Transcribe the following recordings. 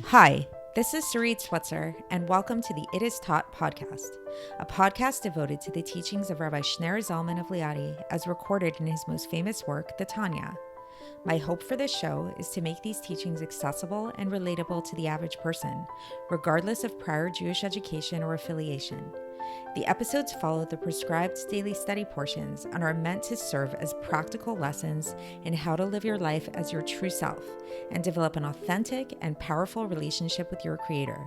Hi, this is Sarit Switzer, and welcome to the It Is Taught podcast, a podcast devoted to the teachings of Rabbi Shneur Zalman of Liadi as recorded in his most famous work, the Tanya. My hope for this show is to make these teachings accessible and relatable to the average person, regardless of prior Jewish education or affiliation. The episodes follow the prescribed daily study portions and are meant to serve as practical lessons in how to live your life as your true self and develop an authentic and powerful relationship with your Creator.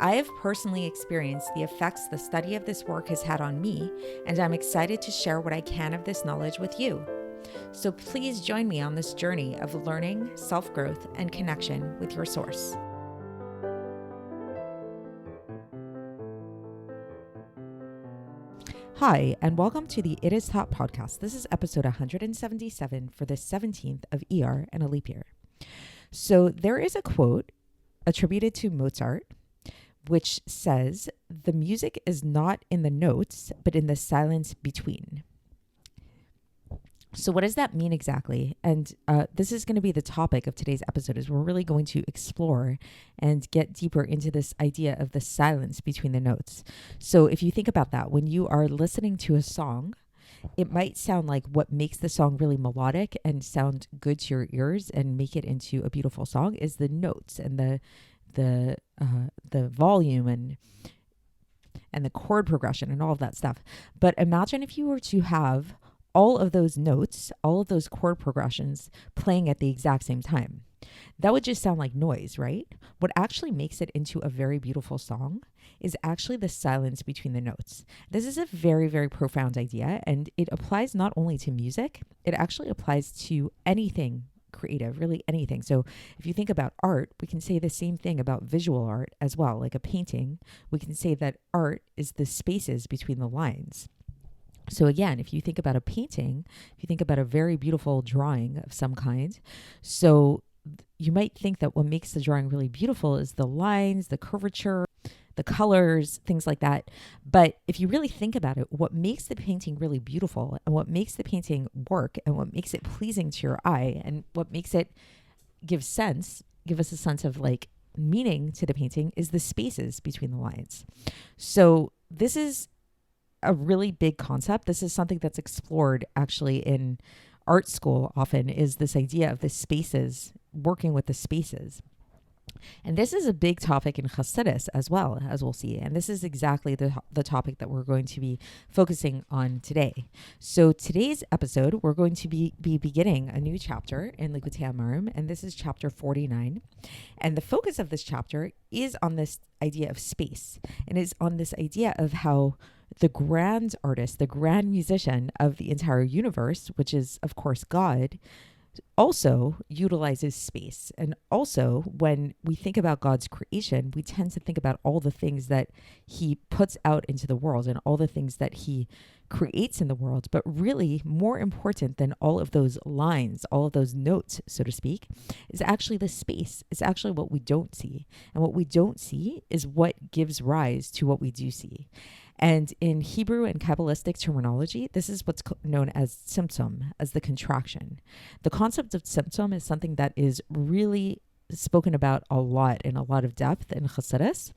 I have personally experienced the effects the study of this work has had on me, and I'm excited to share what I can of this knowledge with you. So please join me on this journey of learning, self-growth, and connection with your source. Hi, and welcome to the It Is Taught podcast. This is episode 177 for the 17th of Iyar and a leap year. So there is a quote attributed to Mozart, which says, "The music is not in the notes, but in the silence between." So what does that mean exactly? And this is going to be the topic of today's episode, is we're really going to explore and get deeper into this idea of the silence between the notes. So if you think about that, when you are listening to a song, it might sound like what makes the song really melodic and sound good to your ears and make it into a beautiful song is the notes and the volume and the chord progression and all of that stuff. But imagine if you were to have all of those notes, all of those chord progressions playing at the exact same time. That would just sound like noise, right? What actually makes it into a very beautiful song is actually the silence between the notes. This is a very, very profound idea, and it applies not only to music, it actually applies to anything creative, really anything. So if you think about art, we can say the same thing about visual art as well. Like a painting, we can say that art is the spaces between the lines. So again, if you think about a painting, if you think about a very beautiful drawing of some kind, so you might think that what makes the drawing really beautiful is the lines, the curvature, the colors, things like that. But if you really think about it, what makes the painting really beautiful and what makes the painting work and what makes it pleasing to your eye and what makes it give us a sense of like meaning to the painting is the spaces between the lines. So this is a really big concept. This is something that's explored actually in art school often, is this idea of the spaces, working with the spaces. And this is a big topic in Chassidus as well, as we'll see. And this is exactly the topic that we're going to be focusing on today. So today's episode, we're going to be beginning a new chapter in Likkutei Amarim, and this is chapter 49. And the focus of this chapter is on this idea of space, and is on this idea of how the grand artist, the grand musician of the entire universe, which is, of course, God, also utilizes space. And also, when we think about God's creation, we tend to think about all the things that he puts out into the world and all the things that he creates in the world. But really, more important than all of those lines, all of those notes, so to speak, is actually the space. It's actually what we don't see. And what we don't see is what gives rise to what we do see. And in Hebrew and Kabbalistic terminology, this is what's known as tzimtzum, as the contraction. The concept of tzimtzum is something that is really spoken about a lot in a lot of depth in Chassidus.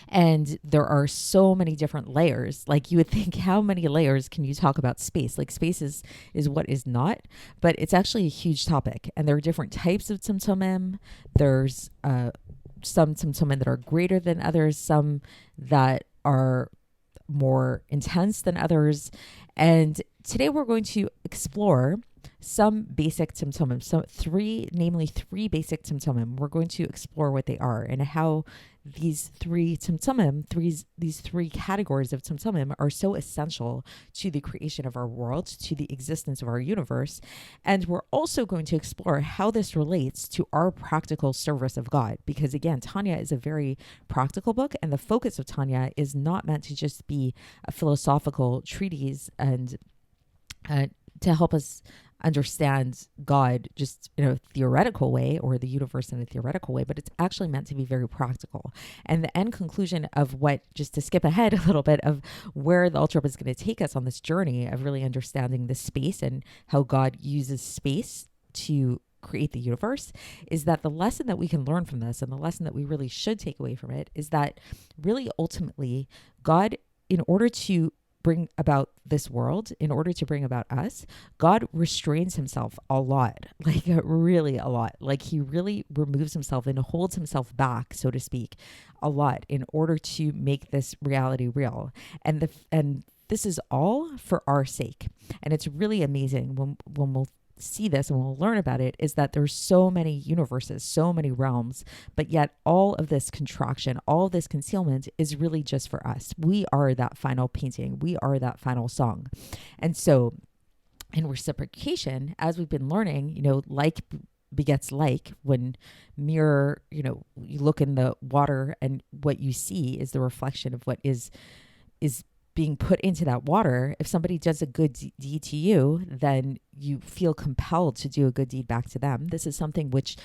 And there are so many different layers. Like you would think, how many layers can you talk about space? Like space is what is not, but it's actually a huge topic. And there are different types of tzimtzumim. There's some tzimtzumim that are greater than others, some that are more intense than others. And today we're going to explore some basic tzimtzumim, namely three basic tzimtzumim. We're going to explore what they are and how these three tzimtzumim, these three categories of tzimtzumim are so essential to the creation of our world, to the existence of our universe. And we're also going to explore how this relates to our practical service of God. Because again, Tanya is a very practical book, and the focus of Tanya is not meant to just be a philosophical treatise and to help us understand God just in a theoretical way, or the universe in a theoretical way, but it's actually meant to be very practical. And the end conclusion of what, just to skip ahead a little bit, of where the Alter Rebbe is going to take us on this journey of really understanding the space and how God uses space to create the universe, is that the lesson that we can learn from this, and the lesson that we really should take away from it, is that really ultimately God, in order to bring about this world, in order to bring about us, God restrains himself a lot, like really a lot. Like he really removes himself and holds himself back, so to speak, a lot in order to make this reality real. And this is all for our sake. And it's really amazing when we'll see this and we'll learn about it, is that there's so many universes, so many realms, but yet all of this contraction, all of this concealment is really just for us. We are that final painting. We are that final song. And so in reciprocation, as we've been learning, like begets like. When mirror, you look in the water and what you see is the reflection of what is being put into that water. If somebody does a good deed to you, then you feel compelled to do a good deed back to them. This is something which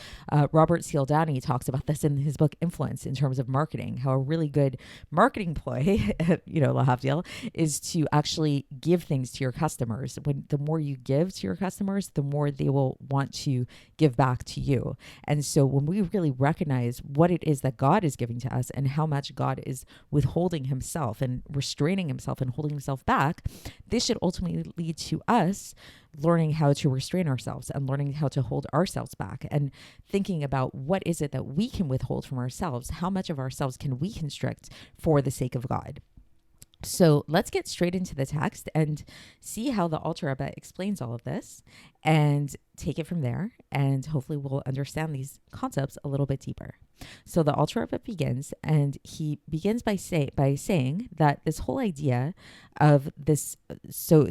Robert Cialdini talks about this in his book Influence, in terms of marketing, how a really good marketing ploy, lahavdil, is to actually give things to your customers. When the more you give to your customers, the more they will want to give back to you. And so when we really recognize what it is that God is giving to us and how much God is withholding himself and restraining himself and holding himself back, this should ultimately lead to us learning how to restrain ourselves and learning how to hold ourselves back, and thinking about what is it that we can withhold from ourselves? How much of ourselves can we constrict for the sake of God? So let's get straight into the text and see how the Alter Rebbe explains all of this, and take it from there. And hopefully we'll understand these concepts a little bit deeper. So the Alter Rebbe begins, and he begins by saying that this whole idea of this, so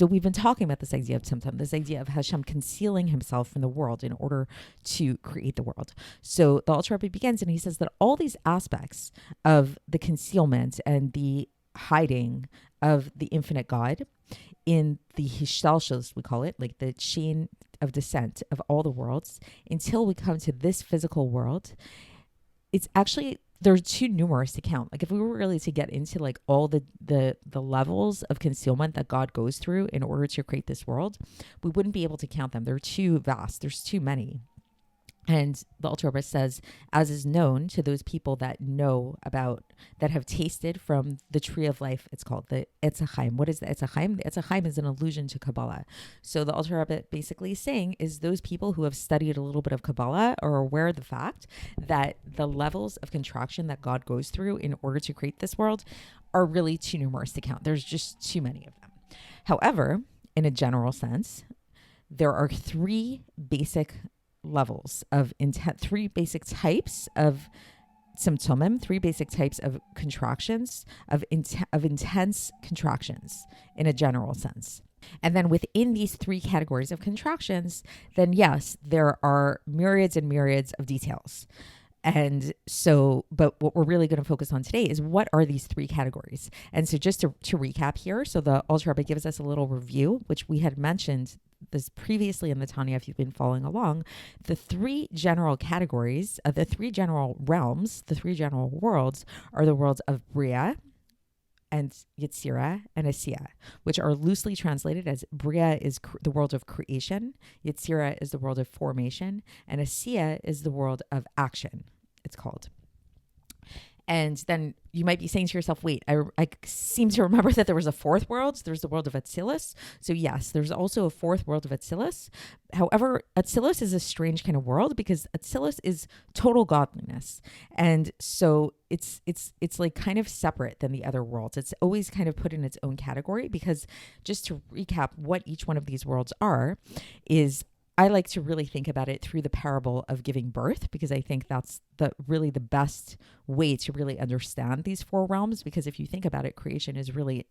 we've been talking about this idea of Tzimtzum, this idea of Hashem concealing himself from the world in order to create the world. So the Alter Rebbe begins, and he says that all these aspects of the concealment and the hiding of the infinite God in the Hishtalshus, we call it, like the chain of descent of all the worlds, until we come to this physical world, it's actually, they're too numerous to count. Like if we were really to get into like all the levels of concealment that God goes through in order to create this world, we wouldn't be able to count them. They're too vast. There's too many. And the Alter Rebbe says, as is known to those people that know about, that have tasted from the tree of life, it's called the Etz HaChaim. What is the Etz HaChaim? The Etz HaChaim is an allusion to Kabbalah. So the Alter Rebbe basically saying is those people who have studied a little bit of Kabbalah are aware of the fact that the levels of contraction that God goes through in order to create this world are really too numerous to count. There's just too many of them. However, in a general sense, there are three basic levels of intent, three basic types of Tzimtzumim, three basic types of contractions, of intense contractions in a general sense. And then within these three categories of contractions, then yes, there are myriads and myriads of details. And so, but what we're really going to focus on today is what are these three categories? And so just to recap here, so the Alter Rebbe gives us a little review, which we had mentioned this previously in the Tanya, if you've been following along. The three general categories, the three general realms, the three general worlds are the worlds of Bria and Yetzirah and Asiya, which are loosely translated as Bria is the world of creation, Yetzirah is the world of formation, and Asiya is the world of action, it's called. And then you might be saying to yourself, wait, I seem to remember that there was a fourth world. There's the world of Vacillus. So yes, there's also a fourth world of Vacillus. However, Vacillus is a strange kind of world because Vacillus is total godliness. And so it's like kind of separate than the other worlds. It's always kind of put in its own category, because just to recap what each one of these worlds are is, I like to really think about it through the parable of giving birth, because I think that's really the best way to really understand these four realms. Because if you think about it, creation is really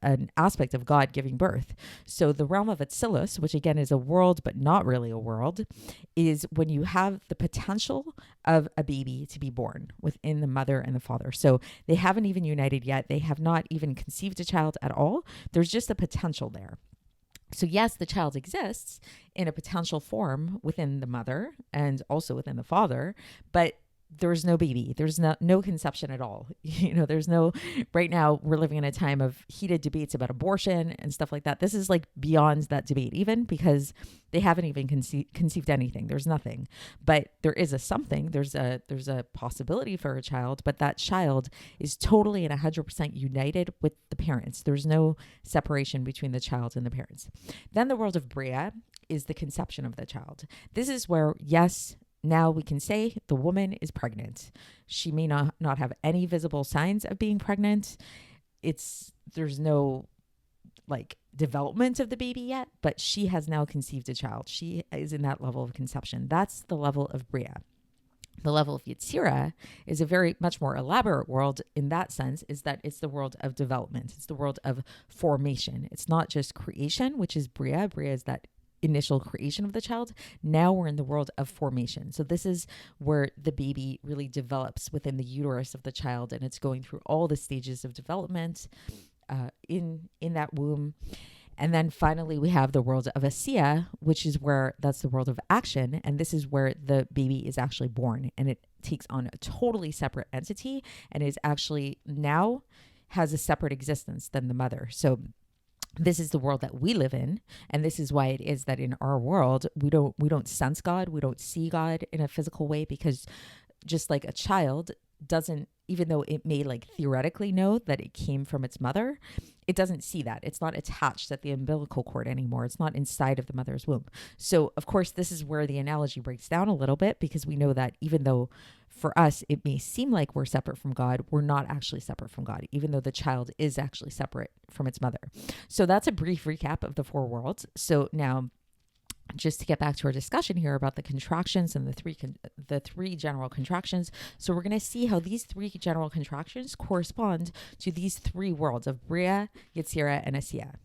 an aspect of God giving birth. So the realm of Vacillus, which again is a world but not really a world, is when you have the potential of a baby to be born within the mother and the father. So they haven't even united yet. They have not even conceived a child at all. There's just a potential there. So yes, the child exists in a potential form within the mother and also within the father, but there's no baby. There's no conception at all. There's no, right now we're living in a time of heated debates about abortion and stuff like that. This is like beyond that debate even, because they haven't even conceived anything. There's nothing, but there is a something. There's a possibility for a child, but that child is totally and 100% united with the parents. There's no separation between the child and the parents. Then the world of Bria is the conception of the child. This is where, yes, now we can say the woman is pregnant. She may not have any visible signs of being pregnant. There's no like development of the baby yet, but she has now conceived a child. She is in that level of conception. That's the level of Bria. The level of Yetzirah is a very much more elaborate world in that sense, is that it's the world of development. It's the world of formation. It's not just creation, which is Bria. Bria is that initial creation of the child. Now we're in the world of formation. So this is where the baby really develops within the uterus of the child, and it's going through all the stages of development in that womb. And then finally we have the world of Asiya, which is where that's the world of action, and this is where the baby is actually born, and it takes on a totally separate entity and is actually now has a separate existence than the mother. So this is the world that we live in, and this is why it is that in our world we don't sense God, we don't see God in a physical way, because just like a child doesn't, even though it may like theoretically know that it came from its mother, it doesn't see that. It's not attached at the umbilical cord anymore. It's not inside of the mother's womb. So of course, this is where the analogy breaks down a little bit, because we know that even though for us, it may seem like we're separate from God, we're not actually separate from God, even though the child is actually separate from its mother. So that's a brief recap of the four worlds. So now, just to get back to our discussion here about the contractions and the three general contractions. So we're going to see how these three general contractions correspond to these three worlds of Bria, Yetzirah, and Asiya.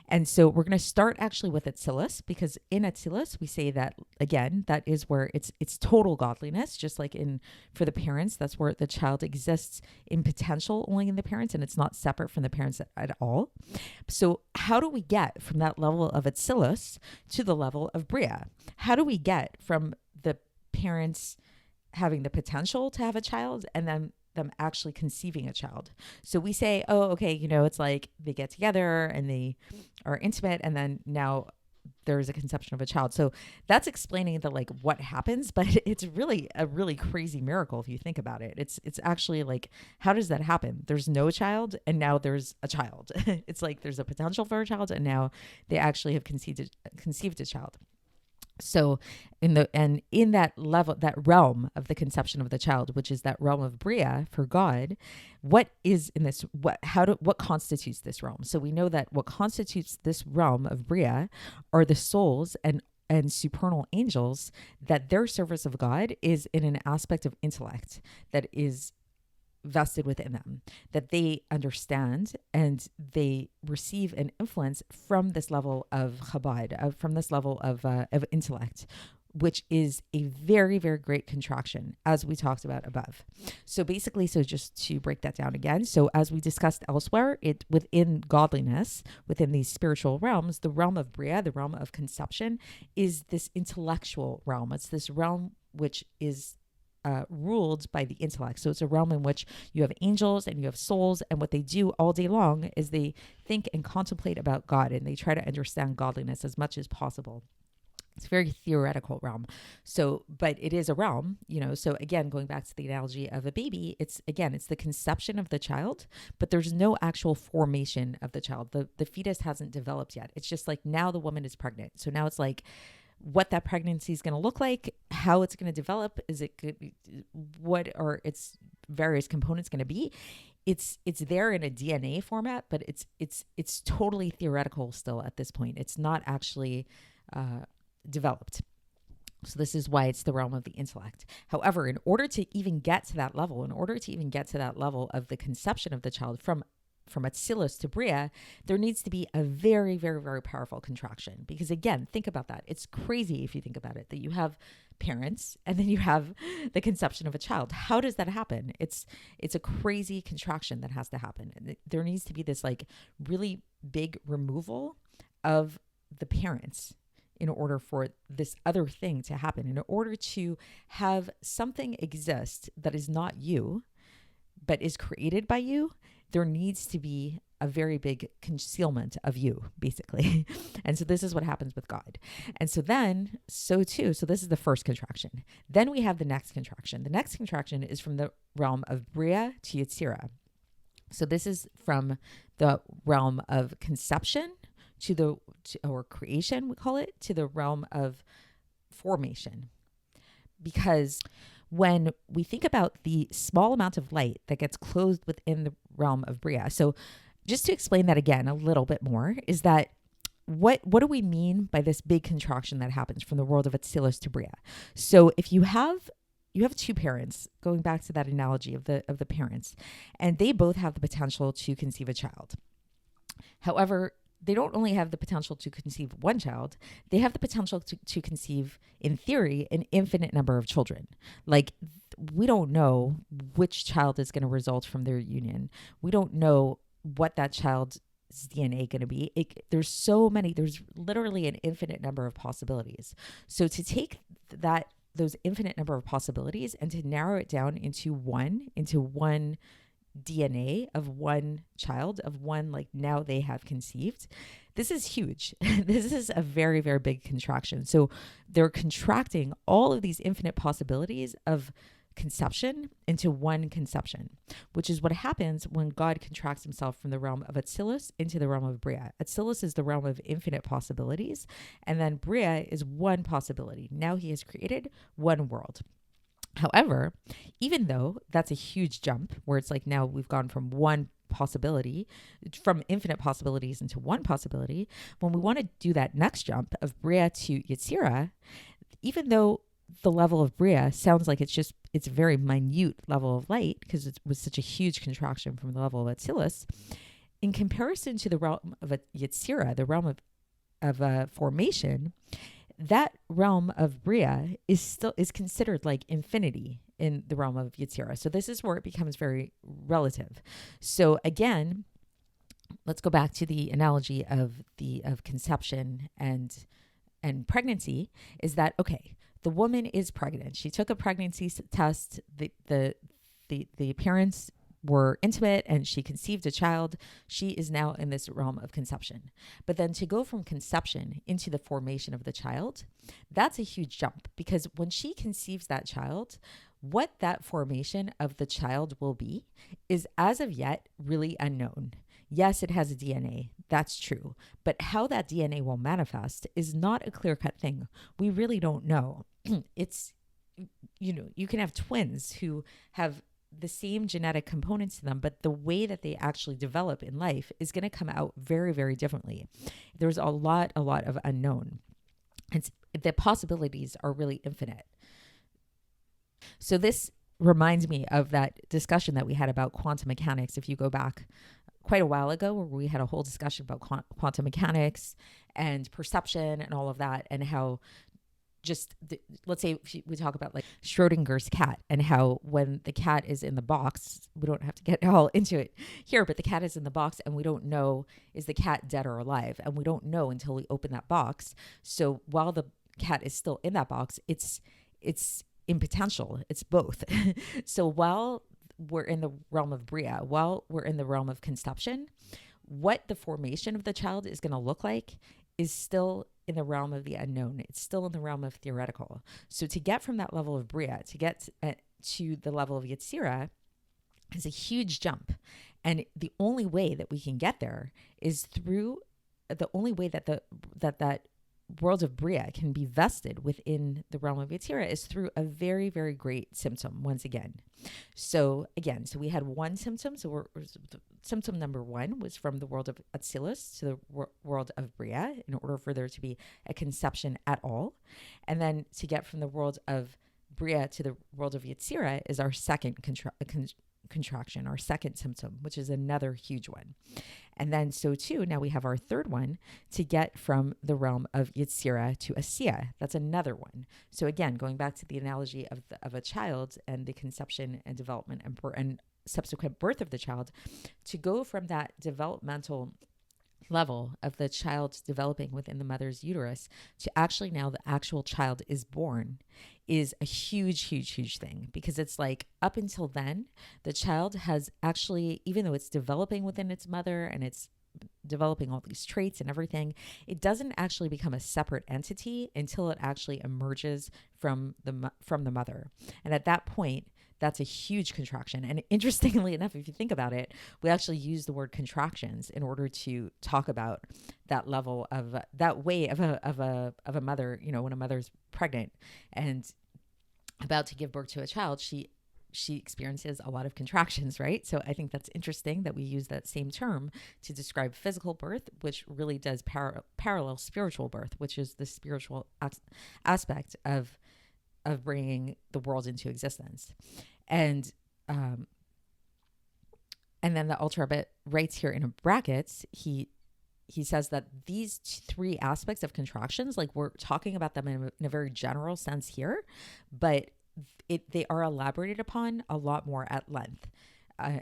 And so we're going to start actually with Vacillus, because in Vacillus we say that, again, that is where it's total godliness, just like for the parents, that's where the child exists in potential only in the parents, and it's not separate from the parents at all. So how do we get from that level of Vacillus to the level of Bria? How do we get from the parents having the potential to have a child and then them actually conceiving a child? So we say, oh, okay, it's like they get together and they are intimate, and then now there's a conception of a child. So that's explaining the like what happens, but it's really a really crazy miracle if you think about it. It's actually like, how does that happen? There's no child and now there's a child. It's like there's a potential for a child and now they actually have conceived a child. So in that level, that realm of the conception of the child, which is that realm of Bria for God, what is in this, what constitutes this realm? So we know that what constitutes this realm of Bria are the souls and supernal angels, that their service of God is in an aspect of intellect that is vested within them, that they understand and they receive an influence from this level of Chabad, from this level of intellect, which is a very, very great contraction, as we talked about above. So basically, so just to break that down again, so as we discussed elsewhere, it within godliness, within these spiritual realms, the realm of Bria, the realm of conception, is this intellectual realm. It's this realm which is ruled by the intellect. So it's a realm in which you have angels and you have souls, and what they do all day long is they think and contemplate about God, and they try to understand godliness as much as possible. It's a very theoretical realm. So, but it is a realm, so again, going back to the analogy of a baby, it's the conception of the child, but there's no actual formation of the child. The fetus hasn't developed yet. It's just like now the woman is pregnant. So now it's like, what that pregnancy is going to look like, how it's going to develop, what are its various components going to be. It's there in a DNA format, but it's totally theoretical still at this point. It's not actually developed. So this is why it's the realm of the intellect. However, in order to even get to that level, of the conception of the child from Vacillus to Bria, there needs to be a very, very, very powerful contraction. Because again, think about that. It's crazy if you think about it, that you have parents and then you have the conception of a child. How does that happen? It's a crazy contraction that has to happen. There needs to be this like really big removal of the parents in order for this other thing to happen. In order to have something exist that is not you, but is created by you, there needs to be a very big concealment of you, basically. And so this is what happens with God. And so this is the first contraction. Then we have the next contraction. The next contraction is from the realm of Bria to Yetzirah. So this is from the realm of conception or creation, we call it, to the realm of formation. Because when we think about the small amount of light that gets clothed within the realm of Bria, so just to explain that again a little bit more, is that what do we mean by this big contraction that happens from the world of Vacillus to Bria? So if you have two parents, going back to that analogy of the parents, and they both have the potential to conceive a child. However, they don't only have the potential to conceive one child, they have the potential to conceive, in theory, an infinite number of children. Like, we don't know which child is going to result from their union. We don't know what that child's DNA going to be. There's literally an infinite number of possibilities. So to take those infinite number of possibilities and to narrow it down into one DNA of one child, of one, like, now they have conceived. This is huge. This is a very, very big contraction. So they're contracting all of these infinite possibilities of conception into one conception, which is what happens when God contracts himself from the realm of Vacillus into the realm of Bria. Vacillus is the realm of infinite possibilities, and then Bria is one possibility. Now he has created one world. However, even though that's a huge jump, where it's like now we've gone from one possibility, from infinite possibilities into one possibility, when we want to do that next jump of Bria to Yetzirah, even though the level of Bria sounds like it's a very minute level of light because it was such a huge contraction from the level of Vacillus, in comparison to the realm of Yetzirah, the realm of formation, that realm of Bria is considered like infinity in the realm of Yetzirah. So this is where it becomes very relative. So again, let's go back to the analogy of conception and pregnancy. Is that okay? The woman is pregnant. She took a pregnancy test. The parents were intimate and she conceived a child. She is now in this realm of conception. But then to go from conception into the formation of the child, that's a huge jump, because when she conceives that child, what that formation of the child will be is as of yet really unknown. Yes, it has a DNA. That's true. But how that DNA will manifest is not a clear-cut thing. We really don't know. It's, you can have twins who have the same genetic components to them, but the way that they actually develop in life is going to come out very, very differently. There's a lot of unknown. And the possibilities are really infinite. So this reminds me of that discussion that we had about quantum mechanics. If you go back quite a while ago, where we had a whole discussion about quantum mechanics and perception and all of that, and how let's say we talk about like Schrodinger's cat, and how when the cat is in the box, we don't have to get all into it here, but the cat is in the box and we don't know, is the cat dead or alive? And we don't know until we open that box. So while the cat is still in that box, it's in potential, it's both. So while we're in the realm of Bria, while we're in the realm of conception, what the formation of the child is going to look like is still in the realm of the unknown. It's still in the realm of theoretical. So to get from that level of Bria to get to the level of Yetzirah is a huge jump. And the only way that we can get there is through the only way that that world of Bria can be vested within the realm of Yetzirah is through a very, very great symptom once again. So we had one symptom. So symptom number one was from the world of Vacillus to the world of Bria, in order for there to be a conception at all. And then to get from the world of Bria to the world of Yetzirah is our second contraction, our second symptom, which is another huge one. And then now we have our third one, to get from the realm of Yetzirah to Asiya. That's another one. So again, going back to the analogy of a child and the conception and development and subsequent birth of the child, to go from that developmental level of the child developing within the mother's uterus to actually now the actual child is born is a huge thing, because it's like up until then, the child has actually, even though it's developing within its mother and it's developing all these traits and everything, it doesn't actually become a separate entity until it actually emerges from the mother. And at that point, that's a huge contraction. And interestingly enough, if you think about it, we actually use the word contractions in order to talk about that level of that way of a mother. You know, when a mother's pregnant and about to give birth to a child, she experiences a lot of contractions, right? So I think that's interesting that we use that same term to describe physical birth, which really does parallel spiritual birth, which is the spiritual aspect of bringing the world into existence. And then the Alter Rebbe writes here in brackets, he says that these three aspects of contractions, like we're talking about them in a very general sense here, but they are elaborated upon a lot more at length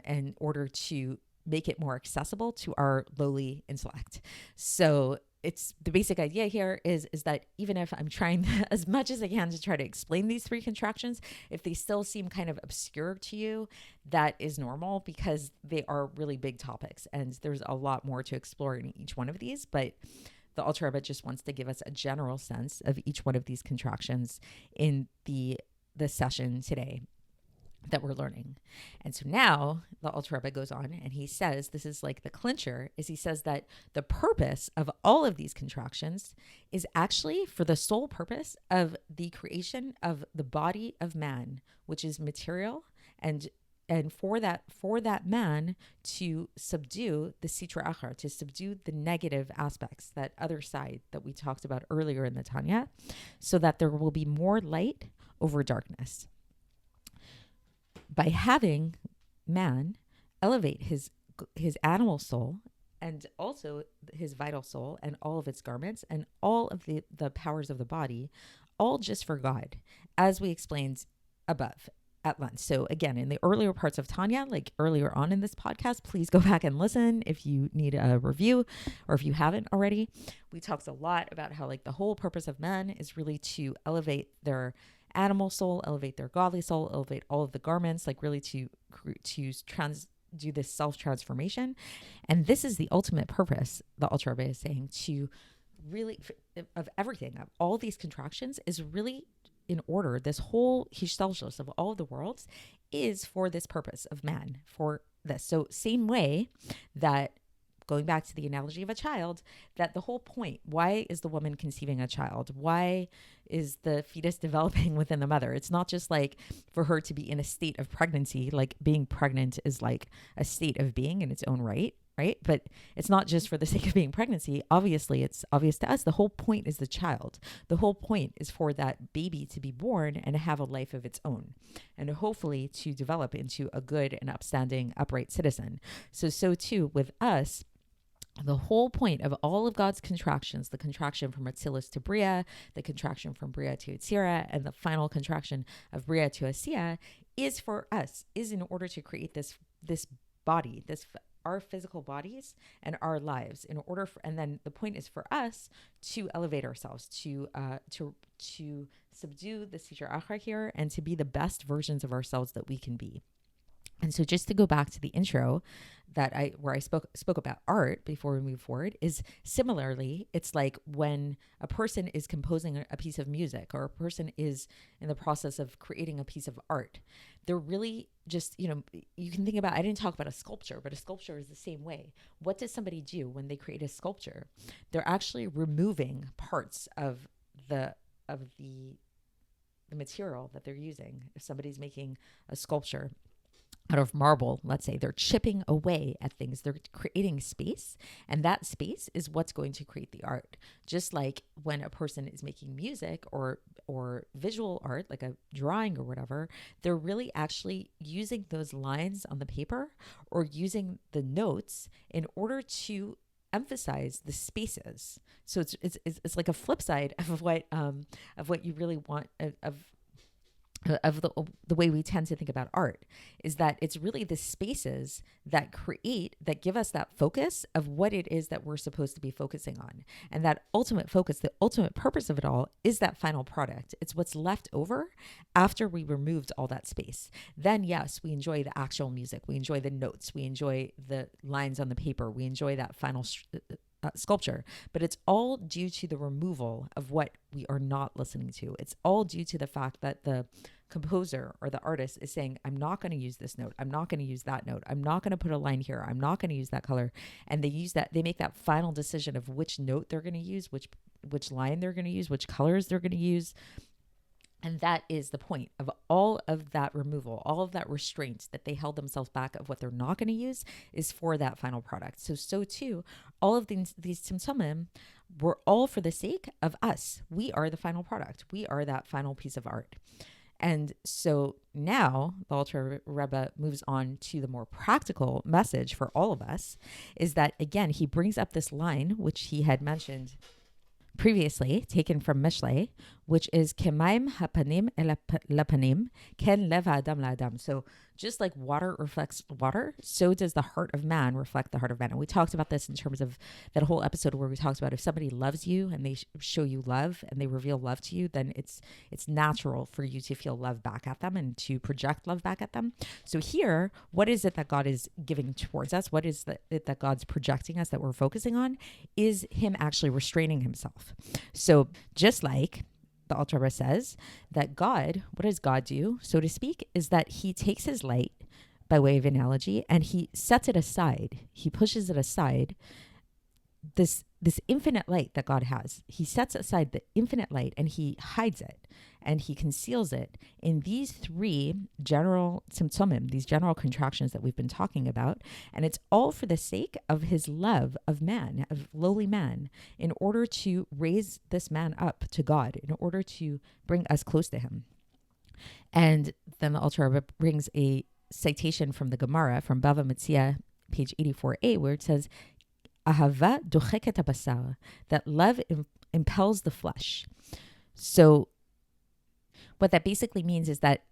in order to make it more accessible to our lowly intellect. So it's the basic idea here is that even if I'm trying as much as I can to try to explain these three contractions, if they still seem kind of obscure to you, that is normal, because they are really big topics and there's a lot more to explore in each one of these. But the Alter Rebbe just wants to give us a general sense of each one of these contractions in the session today that we're learning. And so now the Alter Rebbe goes on and he says, this is like the clincher, is he says that the purpose of all of these contractions is actually for the sole purpose of the creation of the body of man, which is material, and for that man to subdue the sitra achar, to subdue the negative aspects, that other side that we talked about earlier in the Tanya, so that there will be more light over darkness. By having man elevate his animal soul and also his vital soul and all of its garments and all of the powers of the body, all just for God, as we explained above at length. So again, in the earlier parts of Tanya, like earlier on in this podcast, please go back and listen if you need a review or if you haven't already. We talked a lot about how like the whole purpose of man is really to elevate their animal soul, elevate their godly soul, elevate all of the garments, like really to do this self-transformation. And this is the ultimate purpose, the Alter Rebbe is saying, to really, of everything, of all these contractions, is really in order, this whole Hishtalshelus of all of the worlds is for this purpose of man, for this. So same way that, going back to the analogy of a child, that the whole point, why is the woman conceiving a child? Why is the fetus developing within the mother? It's not just like for her to be in a state of pregnancy, like being pregnant is like a state of being in its own right? But it's not just for the sake of being pregnancy. Obviously, it's obvious to us. The whole point is the child. The whole point is for that baby to be born and have a life of its own, and hopefully to develop into a good and upstanding, upright citizen. So too with us, the whole point of all of God's contractions, the contraction from Vacillus to Bria, the contraction from Bria to Yetzirah, and the final contraction of Bria to Asiya, is for us, is in order to create this body, our physical bodies and our lives, in order for, and then the point is for us to elevate ourselves, to subdue the sitra achra here, and to be the best versions of ourselves that we can be. And so just to go back to the intro where I spoke about art before we move forward, is similarly, it's like when a person is composing a piece of music, or a person is in the process of creating a piece of art, they're really just, you can think about, I didn't talk about a sculpture, but a sculpture is the same way. What does somebody do when they create a sculpture? They're actually removing parts of the material that they're using. If somebody's making a sculpture out of marble, let's say, they're chipping away at things, they're creating space, and that space is what's going to create the art. Just like when a person is making music or visual art, like a drawing or whatever, they're really actually using those lines on the paper or using the notes in order to emphasize the spaces. So it's like a flip side of what you really want, of the way we tend to think about art, is that it's really the spaces that give us that focus of what it is that we're supposed to be focusing on. And that ultimate focus, the ultimate purpose of it all, is that final product. It's what's left over after we removed all that space. Then yes, we enjoy the actual music, we enjoy the notes, we enjoy the lines on the paper, we enjoy that final sculpture, but it's all due to the removal of what we are not listening to. It's all due to the fact that the composer or the artist is saying, I'm not going to use this note, I'm not going to use that note, I'm not going to put a line here, I'm not going to use that color. And they make that final decision of which note they're going to use, which line they're going to use, which colors they're going to use. And that is the point of all of that removal, all of that restraint that they held themselves back of what they're not going to use, is for that final product. So too, all of these Tzimtzumim were all for the sake of us. We are the final product. We are that final piece of art. And so now the Alter Rebbe moves on to the more practical message for all of us, is that, again, he brings up this line, which he had mentioned previously, taken from Mishlei, which is Kemaim hapanim el lapanim, ken lev adam la'adam. So just like water reflects water, so does the heart of man reflect the heart of man. And we talked about this in terms of that whole episode where we talked about if somebody loves you and they show you love and they reveal love to you, then it's natural for you to feel love back at them and to project love back at them. So here, what is it that God is giving towards us? What is it that God's projecting us, that we're focusing on? Is him actually restraining himself. So just like the Alter Rebbe says that God, what does God do, so to speak, is that he takes his light, by way of analogy, and he sets it aside. He pushes it aside, this infinite light that God has. He sets aside the infinite light and he hides it and he conceals it in these three general Tzimtzumim, these general contractions that we've been talking about. And it's all for the sake of his love of man, of lowly man, in order to raise this man up to God, in order to bring us close to him. And then the Alter Rebbe brings a citation from the Gemara, from Bava Metzia, page 84a, where it says, Ahava docheket habasar, that love impels the flesh. So what that basically means is that,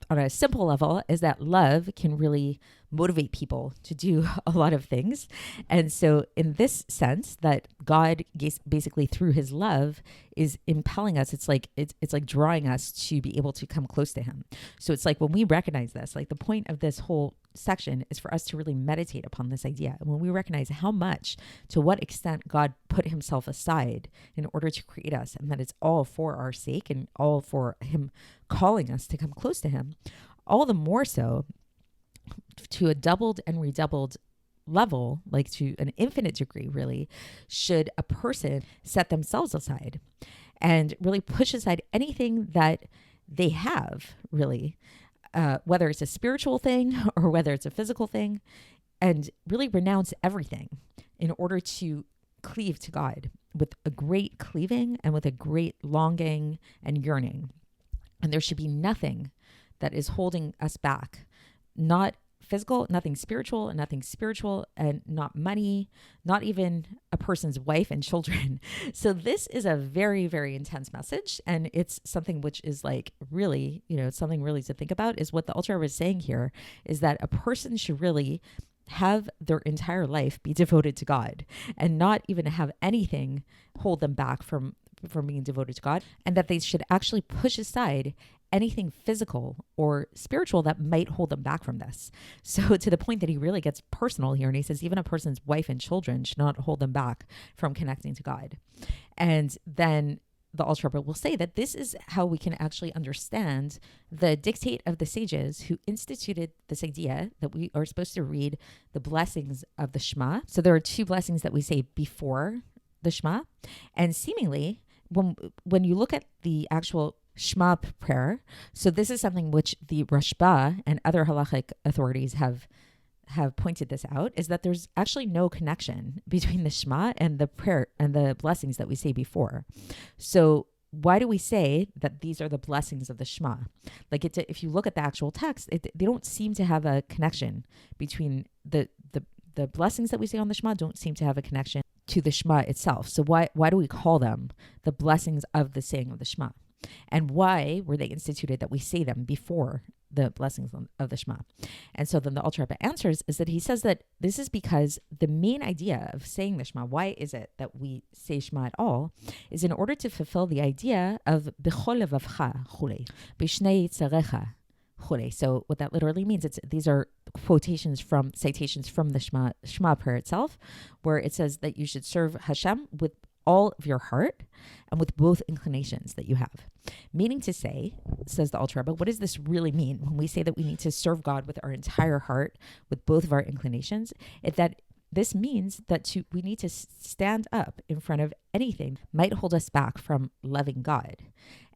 on a simple level, is that love can really motivate people to do a lot of things. And so in this sense, that God basically through his love is impelling us, it's like drawing us to be able to come close to him. So it's like when we recognize this, like the point of this whole section is for us to really meditate upon this idea. And when we recognize how much, to what extent God put himself aside in order to create us, and that it's all for our sake and all for him calling us to come close to him, all the more so, to a doubled and redoubled level, like to an infinite degree, really, should a person set themselves aside and really push aside anything that they have, really, whether it's a spiritual thing or whether it's a physical thing, and really renounce everything in order to cleave to God with a great cleaving and with a great longing and yearning. And there should be nothing that is holding us back, not physical, nothing spiritual, and not money, not even a person's wife and children. So this is a very, very intense message. And it's something which is like really, it's something really to think about, is what the Alter Rebbe is saying here, is that a person should really have their entire life be devoted to God and not even have anything hold them back from being devoted to God, and that they should actually push aside anything physical or spiritual that might hold them back from this. So to the point that he really gets personal here, and he says even a person's wife and children should not hold them back from connecting to God. And then the Alter Rebbe will say that this is how we can actually understand the dictate of the sages who instituted this idea that we are supposed to read the blessings of the Shema. So there are two blessings that we say before the Shema, and seemingly when you look at the actual Shema prayer, so this is something which the Rashba and other halachic authorities have pointed this out, is that there's actually no connection between the Shema and the prayer and the blessings that we say before. So why do we say that these are the blessings of the Shema? Like if you look at the actual text, they don't seem to have a connection between the blessings that we say on the Shema don't seem to have a connection to the Shema itself. So why do we call them the blessings of the saying of the Shema? And why were they instituted that we say them before the blessings of the Shema? And so then the Alter Rebbe answers is that he says that this is because the main idea of saying the Shema, why is it that we say Shema at all, is in order to fulfill the idea of b'chol levavcha chulei, b'shnei yitzarecha chulei. So what that literally means, these are citations from the Shema prayer itself, where it says that you should serve Hashem with all of your heart and with both inclinations that you have. Meaning to say, says the Alter Rebbe, what does this really mean when we say that we need to serve God with our entire heart, with both of our inclinations? This means that we need to stand up in front of anything might hold us back from loving God.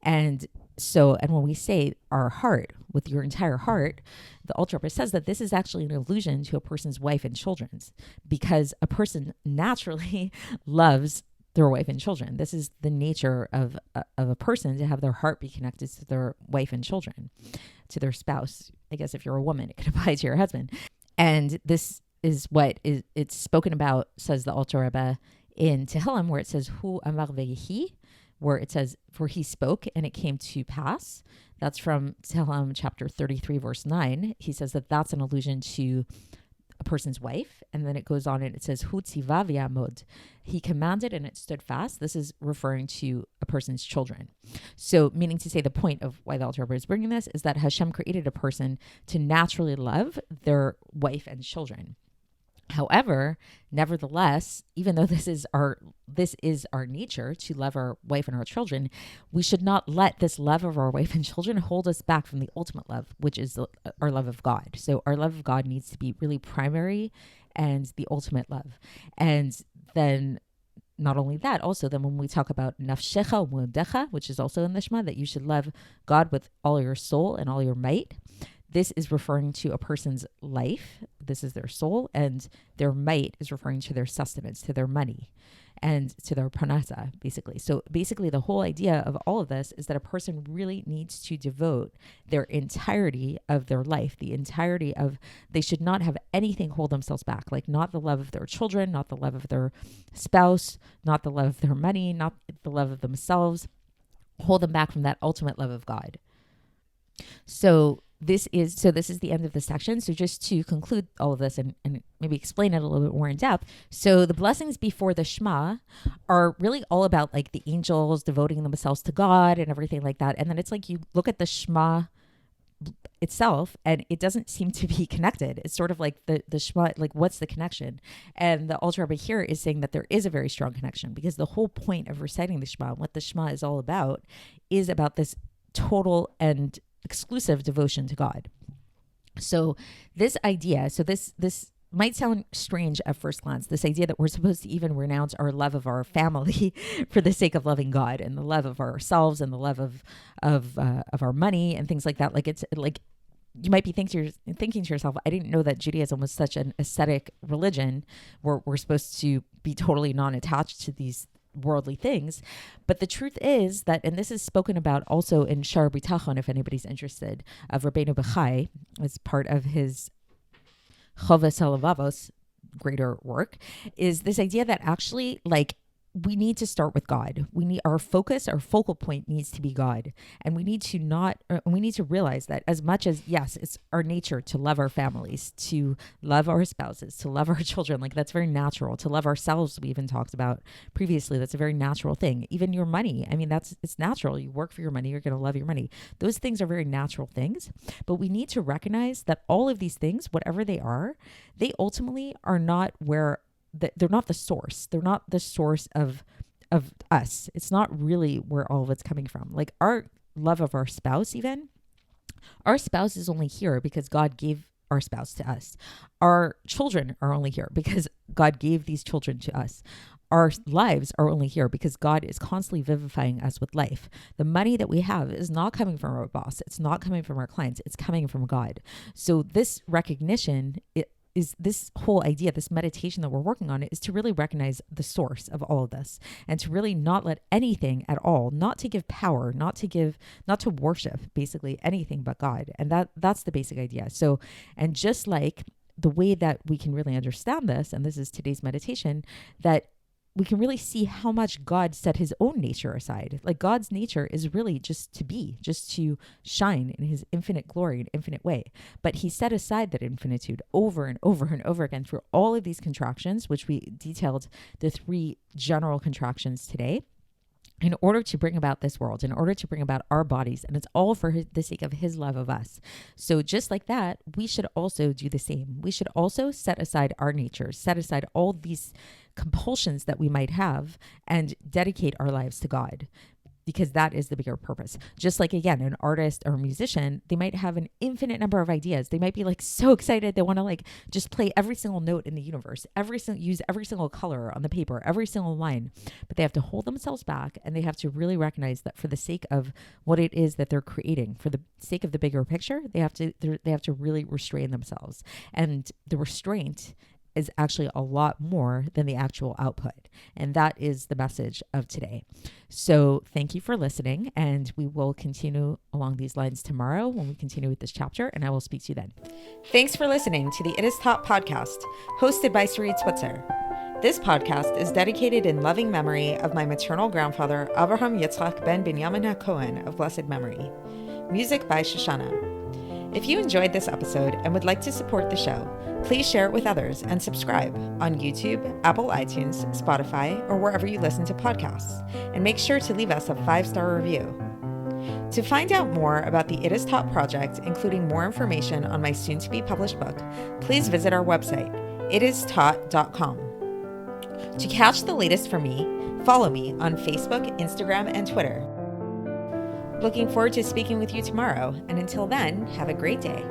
And when we say our heart, with your entire heart, the Alter Rebbe says that this is actually an allusion to a person's wife and children's, because a person naturally loves their wife and children. This is the nature of a person, to have their heart be connected to their wife and children, to their spouse. I guess if you're a woman, it could apply to your husband. And this is what it's spoken about, says the Alter Rebbe, in Tehillim, where it says, Hu amar veyehi, where it says, for he spoke and it came to pass. That's from Tehillim chapter 33, verse 9. He says that that's an allusion to a person's wife. And then it goes on and it says, Hu tziva v'yamod. He commanded and it stood fast. This is referring to a person's children. So meaning to say, the point of why the Alter Rebbe is bringing this is that Hashem created a person to naturally love their wife and children. However, nevertheless, even though this is our nature to love our wife and our children, we should not let this love of our wife and children hold us back from the ultimate love, which is our love of God. So our love of God needs to be really primary and the ultimate love. And then not only that, also then when we talk about nafshecha u'modecha, which is also in the Shema, that you should love God with all your soul and all your might. This is referring to a person's life. This is their soul, and their might is referring to their sustenance, to their money, and to their pranasa, basically. So basically the whole idea of all of this is that a person really needs to devote their entirety of their life, they should not have anything hold themselves back, like not the love of their children, not the love of their spouse, not the love of their money, not the love of themselves, hold them back from that ultimate love of God. So this is the end of the section. So just to conclude all of this and maybe explain it a little bit more in depth. So the blessings before the Shema are really all about like the angels devoting themselves to God and everything like that. And then it's like you look at the Shema itself and it doesn't seem to be connected. It's sort of like the Shema, like what's the connection? And the Alter Rebbe here is saying that there is a very strong connection, because the whole point of reciting the Shema, what the Shema is all about, is about this total and exclusive devotion to God. So this idea, this might sound strange at first glance, this idea that we're supposed to even renounce our love of our family for the sake of loving God, and the love of ourselves, and the love of our money and things like that. Like it's like you might be thinking to yourself, I didn't know that Judaism was such an ascetic religion where we're supposed to be totally non-attached to these worldly things. But the truth is that, and this is spoken about also in Shar B'Tachon, if anybody's interested, of Rabbeinu Bechai, as part of his Chovas HaLevavos greater work, is this idea that actually, like, we need to start with God. Our focal point needs to be God. And we need to realize that as much as, yes, it's our nature to love our families, to love our spouses, to love our children, like that's very natural. To love ourselves, we even talked about previously, that's a very natural thing. Even your money, I mean, it's natural. You work for your money, you're going to love your money. Those things are very natural things. But we need to recognize that all of these things, whatever they are, they ultimately are not they're not the source. They're not the source of us. It's not really where all of it's coming from. Like our love of our spouse, even our spouse is only here because God gave our spouse to us. Our children are only here because God gave these children to us. Our lives are only here because God is constantly vivifying us with life. The money that we have is not coming from our boss. It's not coming from our clients. It's coming from God. So this recognition, is this whole idea, this meditation that we're working on, is to really recognize the source of all of this, and to really not let anything at all, not to give power, not to worship basically anything but God. And that's the basic idea. So, and just like the way that we can really understand this, and this is today's meditation, that we can really see how much God set his own nature aside. Like God's nature is really just to be, just to shine in his infinite glory and infinite way. But he set aside that infinitude over and over and over again through all of these contractions, which we detailed the 3 general contractions today, in order to bring about this world, in order to bring about our bodies. And it's all for the sake of his love of us. So just like that, we should also do the same. We should also set aside our natures, set aside all these compulsions that we might have, and dedicate our lives to God, because that is the bigger purpose. Just like, again, an artist or a musician, they might have an infinite number of ideas. They might be like so excited. They want to like just play every single note in the universe, use every single color on the paper, every single line. But they have to hold themselves back, and they have to really recognize that for the sake of what it is that they're creating, for the sake of the bigger picture, they have to really restrain themselves. And the restraint is actually a lot more than the actual output. And that is the message of today. So thank you for listening, and we will continue along these lines tomorrow when we continue with this chapter, and I will speak to you then. Thanks for listening to the It Is Taught podcast, hosted by Sarit Switzer. This podcast is dedicated in loving memory of my maternal grandfather, Avraham Yitzchak ben Binyamin HaKohen of blessed memory. Music by Shoshana. If you enjoyed this episode and would like to support the show, please share it with others and subscribe on YouTube, Apple iTunes, Spotify, or wherever you listen to podcasts. And make sure to leave us a 5-star review. To find out more about the It Is Taught project, including more information on my soon-to-be published book, please visit our website, itistaught.com. To catch the latest from me, follow me on Facebook, Instagram, and Twitter. Looking forward to speaking with you tomorrow, and until then, have a great day.